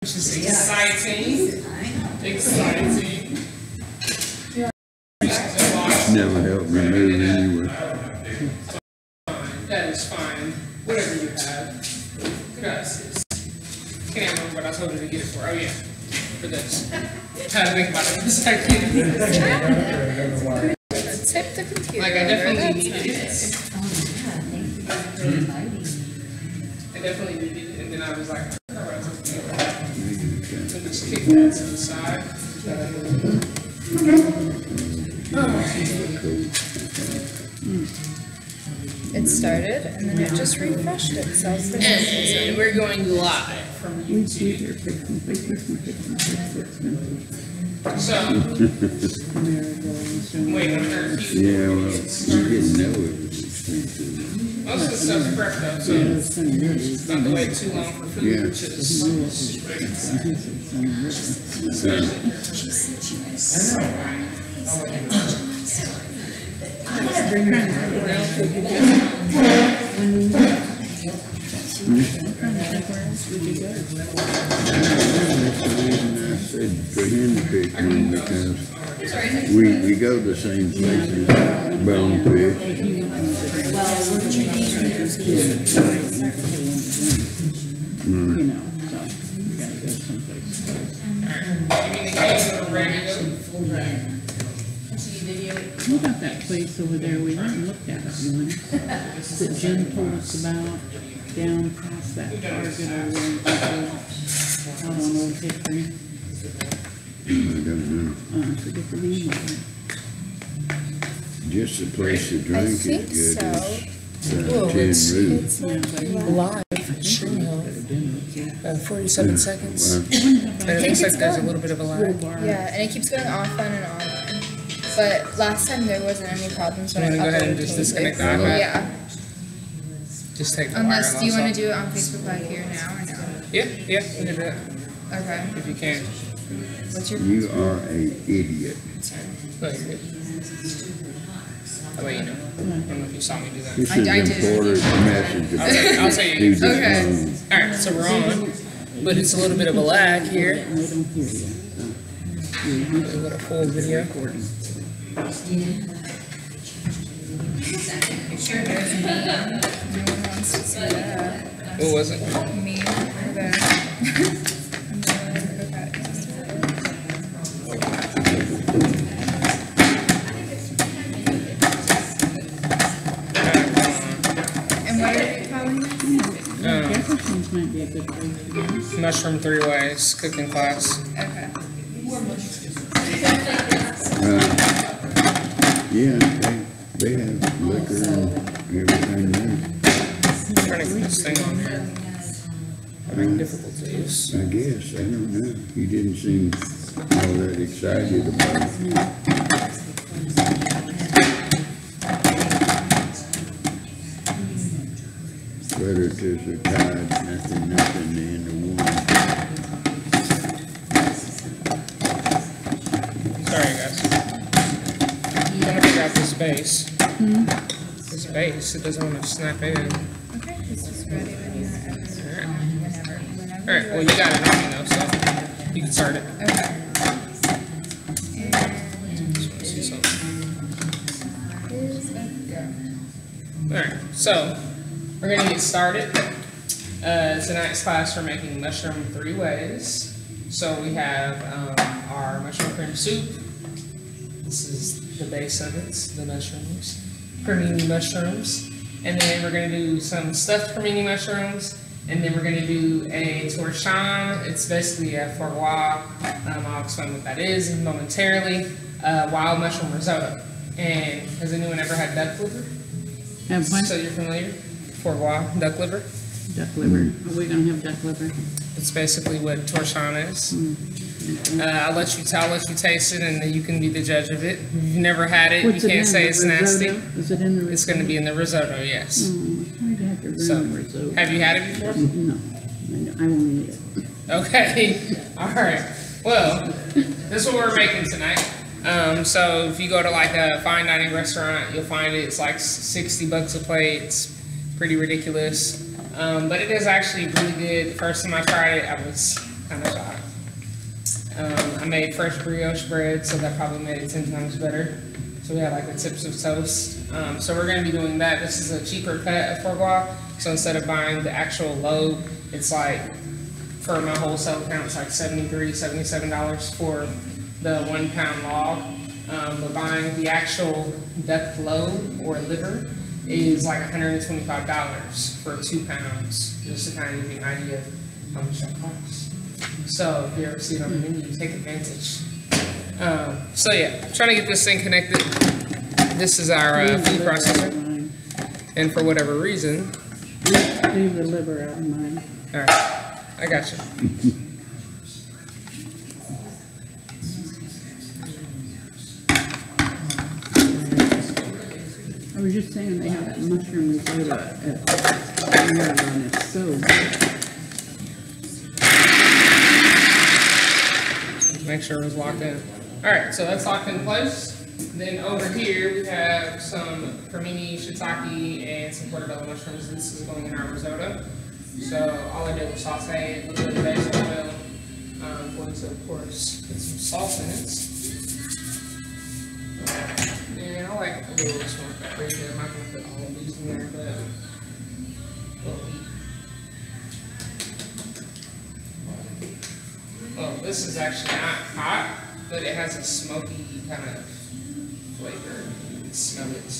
which is exciting. Exciting. Never helped me move anyway. That is fine. Whatever you have. Gracias. Can't remember what I told you to get it for. Oh yeah, for this. Had to think about it for a second. Tip the computer. Like I definitely needed it. I definitely needed it, and then I was like, alright, so just kick that to the side. It started and then it just refreshed itself. And we're going live from YouTube. So, wait, Yeah, well, you didn't know it was expensive. most of the stuff's prepped though, so it's not to wait too long for food, Yeah. which is I said for him to pick one because we go the same places, Bonefish. What about that place over there? We went and looked at it one that Jim told us about down past that Target over there out on Old Hickory. I don't know. I forget the name of it. Just the place to drink is think good. so. Tin Whoa, Roof. it's like live. Sure. 47 seconds. Well, And it looks like there's a little bit of a lag. yeah, and it keeps going off on and on. But last time there wasn't any problems when I You wanna go ahead and uploaded just to disconnect the Facebook. iPad? Yeah. Just take the Unless, wire do you want off. to do it on Facebook Live here now or no? Yeah, yeah, we can do that Okay. if you can. What's your you are a idiot. No, you're good. I'll let you know. I don't know if you saw me do that. This I is did. important message about I'll tell you. do this Okay. phone. Alright, so we're on, but it's a little bit of a lag here. And they don't hear you. With a full video. no one wants to see that. What was it? Me or that. And what are you calling it? Jefferson's might be a good place to go. Mushroom 3 ways cooking class. Okay. Yeah, they have liquor and everything there. I'm trying to put this thing on here. Very difficult to use. I guess, I don't know. He didn't seem all that excited about it. Better to a tide, nothing, the end of one. Sorry, guys. I'm trying to figure out this base. This base, it doesn't want to snap in. Okay, this is ready when you're ever. Whenever. Alright, well, you got it on me though, so you can start it. Okay. See something. Is a go. Alright, so we're gonna get started. Tonight's class we're making mushroom 3 ways. So we have our mushroom cream soup. This is the base of it, the mushrooms, cremini mushrooms, and then we're gonna do some stuffed cremini mushrooms, and then we're gonna do a torchon. It's basically a foie gras. I'll explain what that is momentarily. Wild mushroom risotto. And has anyone ever had duck liver? Have one So you're familiar? Foie gras, duck liver. duck liver. Are we gonna have duck liver? It's basically what torchon is. I'll let you taste it, and then you can be the judge of it. If you've never had it, What's you it can't in, say the it's nasty. risotto? Is it in the risotto? It's going to be in the risotto, yes. I'd have to So, ruin the risotto. have you had it before? No, I won't eat it. Okay. All right. Well, this is what we're making tonight. So if you go to like a fine dining restaurant, you'll find it's like $60 a plate. It's pretty ridiculous. But it is actually really good. The first time I tried it, I was kind of shocked. I made fresh brioche bread, so that probably made it 10 times better. So we had like the tips of toast. So we're gonna be doing that. This is a cheaper cut at Four Gras. So instead of buying the actual load, it's like, for my wholesale account, it's like $73, $77 for the 1 pound log. But buying the actual duck load or liver is like $125 for 2 pounds, just to kind of give you an idea of how much that costs. So if you ever see it on the menu, take advantage. So yeah, trying to get this thing connected. This is our food processor, and for whatever reason, Leave the liver out of mine. all right, I got you. I was just saying they have that mushroom risotto at Marathon. It's so good. Make sure it was locked in. All right, so that's locked in place. Then over here we have some cremini, shiitake, and some portobello mushrooms. This is going in our risotto. So all I did was saute it, a little bit of basil oil, going to, of course, put some salt in it. And I like a little smoked paprika. I'm not going to put all of these in there, but well, this is actually not hot, but it has a smoky kind of flavor. You can smell it.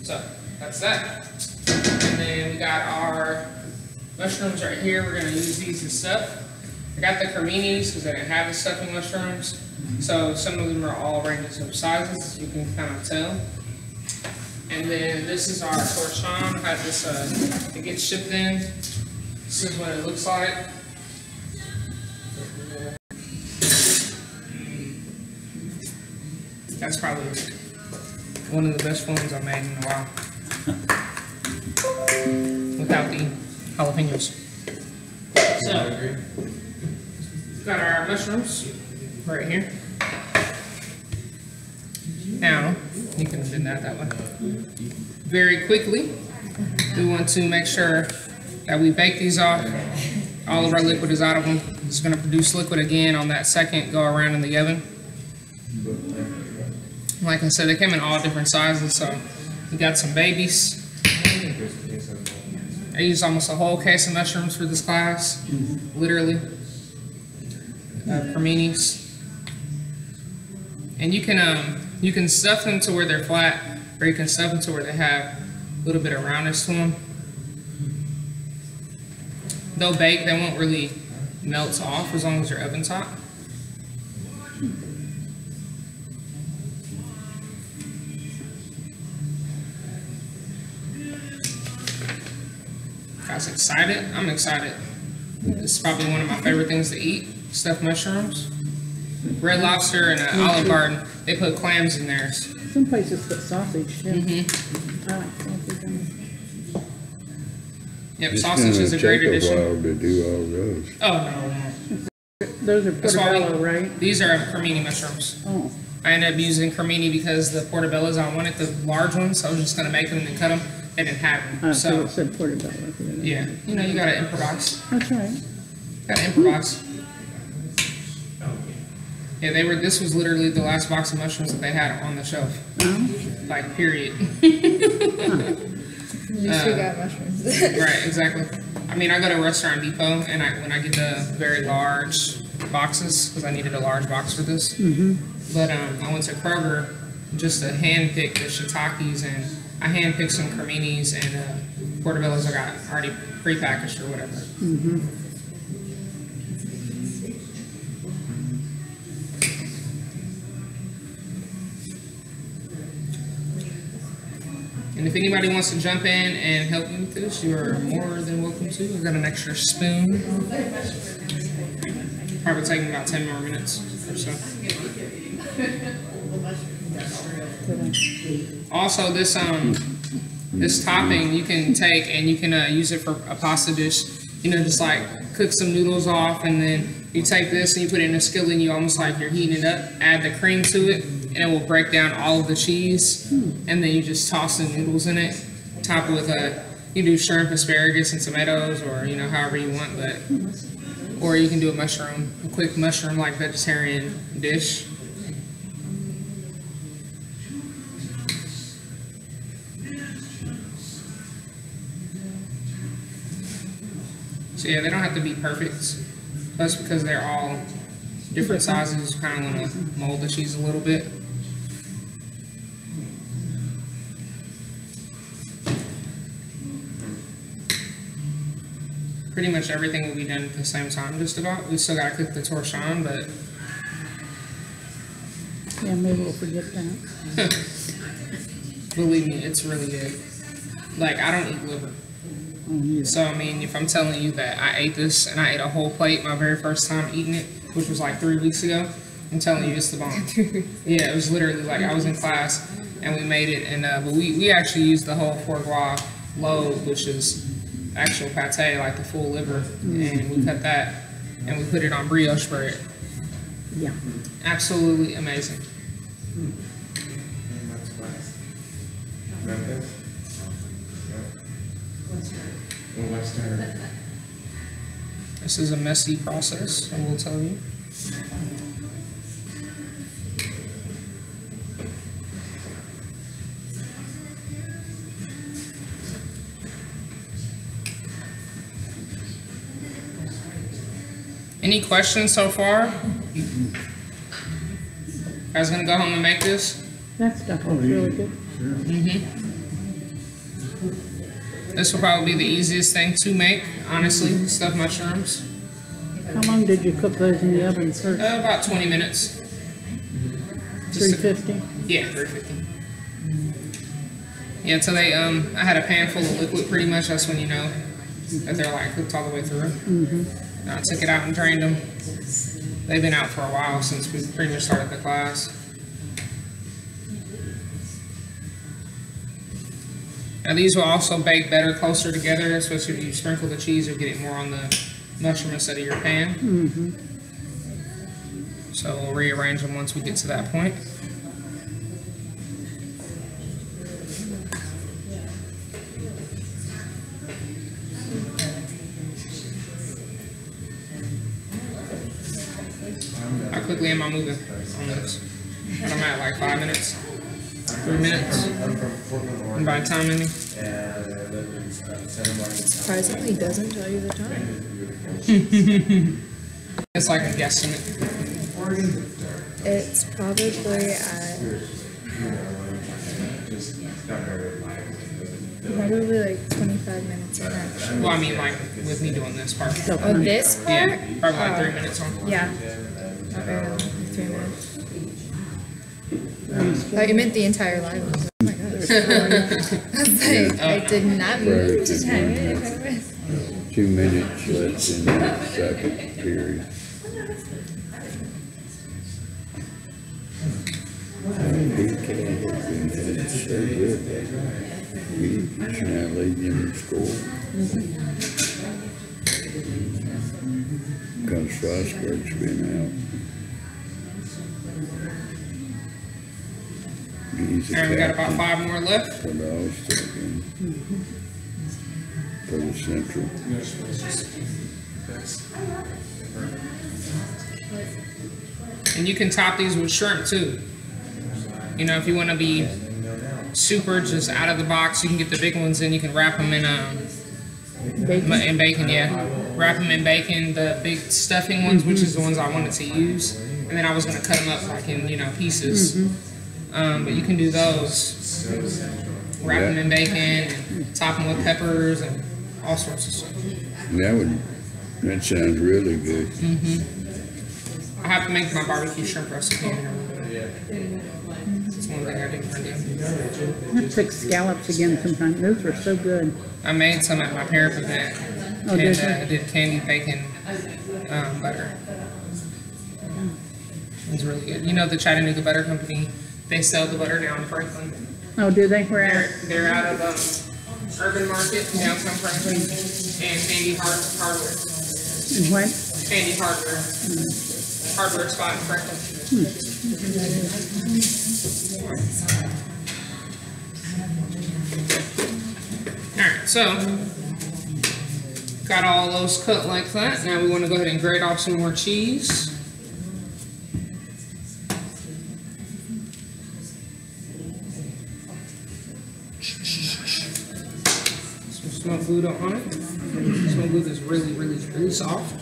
So that's that. And then we got our mushrooms right here. We're going to use these as stuff. I got the creminis because I didn't have the stuffing mushrooms. So some of them are all ranges of sizes, you can kind of tell. And then this is our torchon. I had this, it gets shipped in. This is what it looks like. That's probably one of the best ones I've made in a while. Without the jalapenos. So, got our mushrooms right here. Now, you can do that way. Very quickly, we want to make sure that we bake these off. All of our liquid is out of them. It's going to produce liquid again on that second go around in the oven. Like I said, they came in all different sizes, so we got some babies. I used almost a whole case of mushrooms for this class, literally. Creminis. And you can stuff them to where they're flat, or you can stuff them to where they have a little bit of roundness to them. They'll bake, they won't really melt off as long as your oven's hot. Guys excited? I'm excited. This is probably one of my favorite things to eat, stuffed mushrooms. Red Lobster and Olive Garden, they put clams in theirs. Some places put sausage too. I like sausage on it. Yep, sausage is a great addition. It's gonna take a while to do all those. Oh, no. Those are That's why portobello, right? These are cremini mushrooms. Oh, I ended up using cremini because the portobellos, I wanted the large ones, so I was just going to make them and cut them. They didn't have them. so So, it said portobello. yeah, you know, you got to improvise. That's right. Got to improvise. Yeah, this was literally the last box of mushrooms that they had on the shelf. Like, period. At least we got mushrooms. Right, exactly. I mean, I go to Restaurant Depot, and when I get the very large boxes, because I needed a large box for this. But I went to Kroger just to hand pick the shiitakes, and I hand picked some creminis and portobellos I got already prepackaged or whatever. And if anybody wants to jump in and help me with this, you are more than welcome to. I've got an extra spoon. Probably take me about 10 more minutes or so. Also, this topping you can take and you can use it for a pasta dish. You know, just like cook some noodles off, and then you take this and you put it in a skillet, and you almost like you're heating it up. Add the cream to it, and it will break down all of the cheese. And then you just toss the noodles in it. Top it with you do shrimp, asparagus, and tomatoes, or you know however you want. But or you can do a quick mushroom like vegetarian dish. So yeah, they don't have to be perfect. Plus, because they're all different sizes, you kind of want to mold the cheese a little bit. Pretty much everything will be done at the same time, just about. We still gotta cook the torchon, but Yeah, maybe we'll forget that. believe me, it's really good. Like, I don't eat liver. So, I mean, if I'm telling you that I ate this and I ate a whole plate my very first time eating it, which was like 3 weeks ago, I'm telling you, it's the bomb. Yeah, it was literally like I was in class and we made it, and but we actually used the whole foie gras lobe, which is actual pate, like the full liver, and we cut that and we put it on brioche bread. Yeah. Absolutely amazing. This is a messy process, I will tell you. Any questions so far? Guys gonna go home and make this? That stuff looks really good. This will probably be the easiest thing to make, honestly, stuffed mushrooms. How long did you cook those in the oven first? About 20 minutes. Just 350? Yeah, 350. Yeah, until they, I had a pan full of liquid pretty much. That's when you know that they're like cooked all the way through. I took it out and drained them. They've been out for a while since we pretty much started the class. Now these will also bake better closer together, especially if you sprinkle the cheese or get it more on the mushroom instead of your pan. So we'll rearrange them once we get to that point. How quickly am I moving on this? I'm at like 5 minutes, 3 minutes. And by time any? Surprisingly, doesn't tell you the time. It's like a guesstimate. It's probably at probably like 25 minutes in actually. Well, I mean like with me doing this part. Oh, this part? Yeah, probably like 3 minutes on. Yeah. Not very long, like 3 minutes. Oh, you meant the entire live. Oh my god. I was like, I did not move to time it. 2 minutes left in the second period. It's so good. He's now leading in school. Because Strasburg's been out. He's a And we got about captain 5 more left. for the All-Star game. For the Central. And you can top these with shrimp too. You know, if you want to be super just out of the box, you can get the big ones and you can wrap them in bacon, yeah. Wrap them in bacon, the big stuffing ones, which is the ones I wanted to use. And then I was going to cut them up like in, you know, pieces. But you can do those. Wrap them in bacon and top them with peppers and all sorts of stuff. That sounds really good. I have to make my barbecue shrimp recipe in here. It's one thing I didn't bring in. I took scallops again sometime. Those were so good. I made some at my parent event. Oh, did And you? I did candied bacon butter. It's really good. You know the Chattanooga Butter Company, they sell the butter down in Franklin. Oh, do they? Where at? They're out of Urban Market, downtown Franklin, and Candy Hardware. And what? Candy Hardware. Hardware spot in Franklin. Alright, so Got all those cut like that. Now we want to go ahead and grate off some more cheese. Some smoked Gouda on it. Smoked Gouda is really soft.